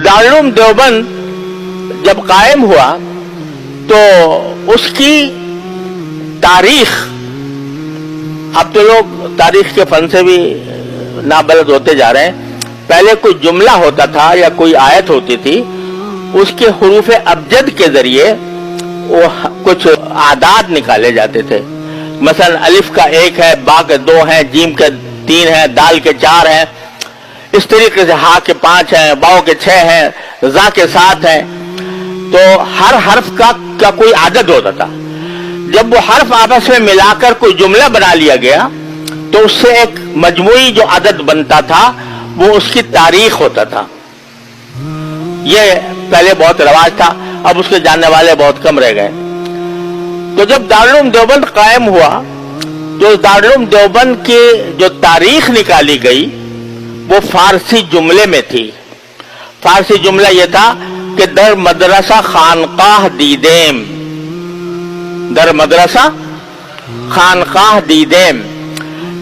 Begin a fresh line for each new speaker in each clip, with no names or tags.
दारुल देवबंद जब कायम हुआ तो उसकी तारीख, अब तो लोग तारीख के फन से भी नाबलद होते जा रहे हैं। पहले कोई जुमला होता था या कोई आयत होती थी, उसके हुरूफ अबजद के जरिए वो कुछ आदाद निकाले जाते थे। मसलन अलिफ का 1 है, बा के 2 है, जीम के 3 है, दाल के 4 है, इस तरीके से हा के 5 है, बाव के 6 है, जा के 7 है। तो हर हर्फ का कोई आदद होता था। जब वो हर्फ आपस में मिलाकर कोई जुमला बना लिया गया तो उससे एक मजमूई जो आदद बनता था वो उसकी तारीख होता था। ये पहले बहुत रवाज था, अब उसके जानने वाले बहुत कम रह गए। तो जब दारुल देवबंद कायम हुआ तो दारुल देवबंद की जो तारीख निकाली गई वो फारसी जुमले में थी। फारसी जुमला यह था कि दर मदरसा खानकाह दीदेम, दर मदरसा खानकाह दीदेम,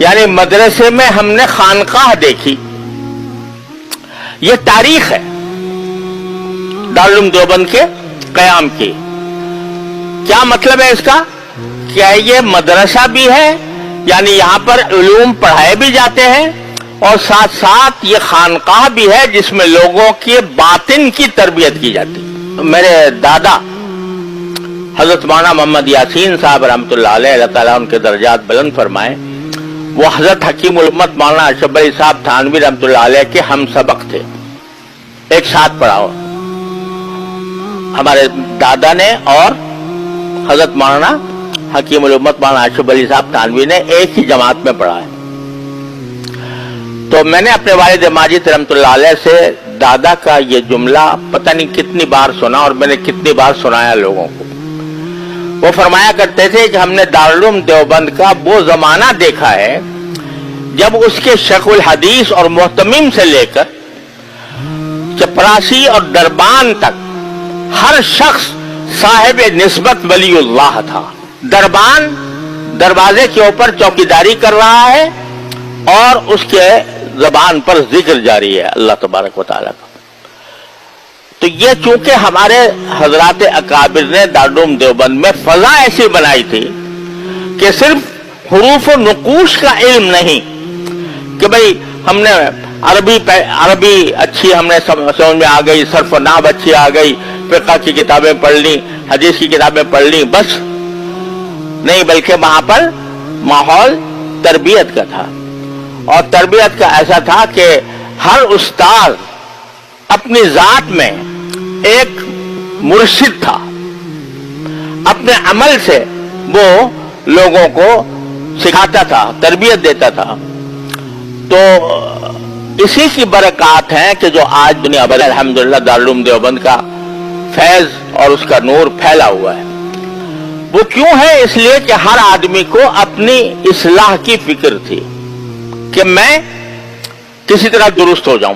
यानी मदरसे में हमने खानकाह देखी। ये तारीख है दारुल देवबंद के कयाम की। क्या मतलब है इसका? क्या ये मदरसा भी है, यानी यहां पर उलूम पढ़ाए भी जाते हैं, और साथ साथ ये खानकाह भी है जिसमें लोगों के बातिन की तरबियत की जाती है। मेरे दादा हजरत मौलाना मोहम्मद यासीन साहब रहमतुल्लाह अलैह, अल्लाह ताला उनके दर्जात बुलंद फरमाए, वो हजरत हकीमुल उम्मत मौलाना अशरफ अली साहब थानवी रहमतुल्लाह अलैह के हम सबक थे। एक साथ पढ़ा हमारे दादा ने और हजरत मौलाना हकीमुल उम्मत मौलाना अशरफ अली साहब थानवी ने एक ही जमात में पढ़ा है। तो मैंने अपने वालिद माजिद रहमतुल्लाह अलैह से दादा का ये जुमला पता नहीं कितनी बार सुना और मैंने कितनी बार सुनाया लोगों को। वो फरमाया करते थे कि हमने दारुल देवबंद का वो जमाना देखा है जब उसके शेखुल हदीस और मोहतमीम से लेकर चपरासी और दरबान तक हर शख्स साहिब निस्बत वलीउल्लाह था। दरबान दरवाजे के ऊपर चौकीदारी कर रहा है और उसके ज़बान पर जिक्र जारी है अल्लाह तबारक व तआला का। तो ये चूंकि हमारे हजरात अकाबिर ने दारुल देवबंद में फजा ऐसी बनाई थी कि सिर्फ हुरूफ नुकूश का इल्म नहीं कि भाई हमने अरबी अच्छी हमने समझ में आ गई, सर्फ नाब अच्छी आ गई, फिक़ह की किताबें पढ़ ली, हदीस की किताबें पढ़ ली, बस नहीं, बल्कि वहां पर माहौल तरबियत का था। और तरबियत का ऐसा था कि हर उस्ताद अपनी जात में एक मुर्शिद था, अपने अमल से वो लोगों को सिखाता था, तरबियत देता था। तो इसी की बरकत है कि जो आज दुनिया भर अल्हम्दुलिल्लाह दारुल देवबंद का फैज और उसका नूर फैला हुआ है। वो क्यों है? इसलिए कि हर आदमी को अपनी इस्लाह की फिक्र थी कि मैं किसी तरह दुरुस्त हो जाऊं।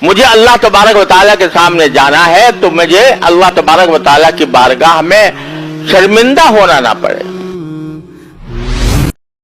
मुझे अल्लाह तबारक व तआला के सामने जाना है तो मुझे अल्लाह तबारक व तआला की बारगाह में शर्मिंदा होना ना पड़े।